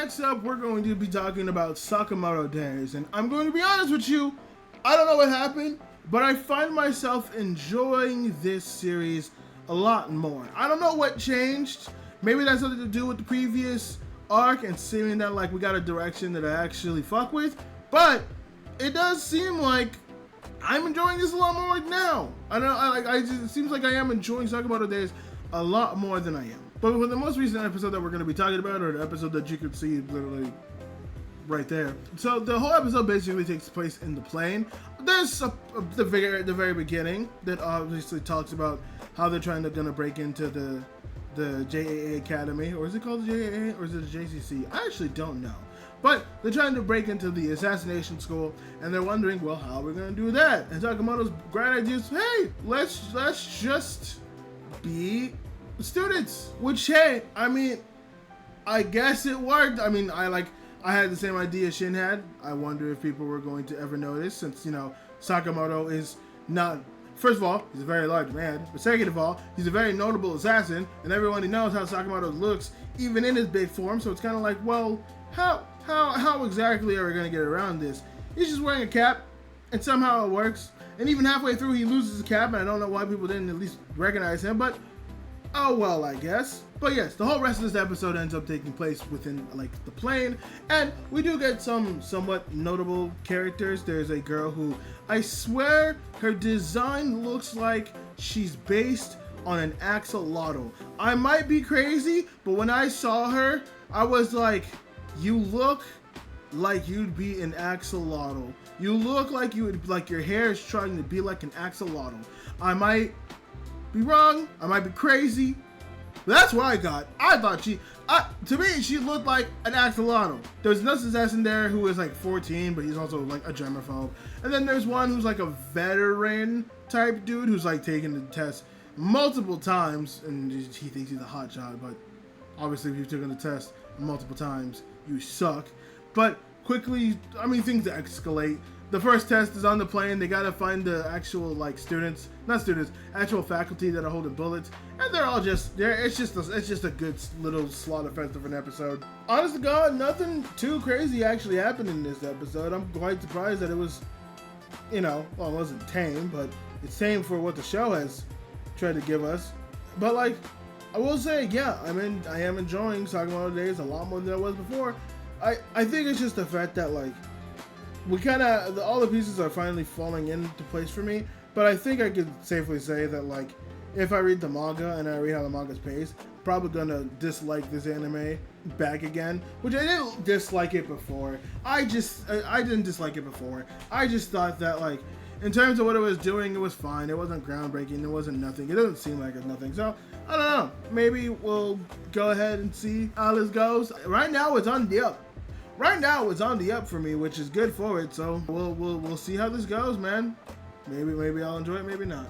next up, we're going to be talking about Sakamoto Days, and I'm going to be honest with you, I don't know what happened, but I find myself enjoying this series a lot more. I don't know what changed. Maybe that's something to do with the previous arc and seeing that like we got a direction that I actually fuck with, but it does seem like I'm enjoying this a lot more now. It seems like I am enjoying Sakamoto Days a lot more than I am. But with the most recent episode that we're going to be talking about, or the episode that you can see literally right there. So the whole episode basically takes place in the plane. There's the very beginning that obviously talks about how they're gonna break into the JAA Academy, or is it called the JAA, or is it the JCC? I actually don't know. But they're trying to break into the assassination school, and they're wondering, well, how are we gonna do that? And Sakamoto's great idea is, hey, let's just be students. Which, hey, I mean, I guess it worked. I mean, I had the same idea Shin had. I wonder if people were going to ever notice, since, you know, Sakamoto is not, first of all, he's a very large man, but second of all, he's a very notable assassin, and everyone knows how Sakamoto looks, even in his big form, so it's kind of like, well, how exactly are we going to get around this? He's just wearing a cap, and somehow it works, and even halfway through he loses his cap, and I don't know why people didn't at least recognize him, but oh well, I guess. But yes, the whole rest of this episode ends up taking place within like the plane, and we do get some somewhat notable characters. There's a girl who I swear her design looks like she's based on an axolotl. I might be crazy, but when I saw her, I was like, you look like you'd be an axolotl. You look like you would, like your hair is trying to be like an axolotl. I might be wrong, I might be crazy. That's what I got. I thought to me, she looked like an axolotl. There's another assassin there who is like 14, but he's also like a germaphobe. And then there's one who's like a veteran type dude who's like taking the test multiple times, and he thinks he's a hotshot, but obviously if you've taken the test multiple times, you suck. But quickly, I mean, things escalate. The first test is on the plane. They gotta find the actual like actual faculty that are holding bullets, and they're all just there. It's just a good little slaughter fest of an episode. Honest to God, nothing too crazy actually happened in this episode. I'm quite surprised that it was, you know, well, it wasn't tame, but it's tame for what the show has tried to give us. But like, I will say, yeah, I am enjoying Sakamoto Days a lot more than I was before. I think it's just the fact that like, we kind of, all the pieces are finally falling into place for me, but I think I could safely say that like, if I read the manga and I read how the manga's paced, I'm probably gonna dislike this anime back again, which I didn't dislike it before. I didn't dislike it before. I just thought that like, in terms of what it was doing, it was fine. It wasn't groundbreaking. It wasn't nothing. It doesn't seem like it's nothing. So, I don't know. Maybe we'll go ahead and see how this goes. Right now, it's on the up. Right now, it's on the up for me, which is good for it. So we'll see how this goes, man. Maybe I'll enjoy it, maybe not.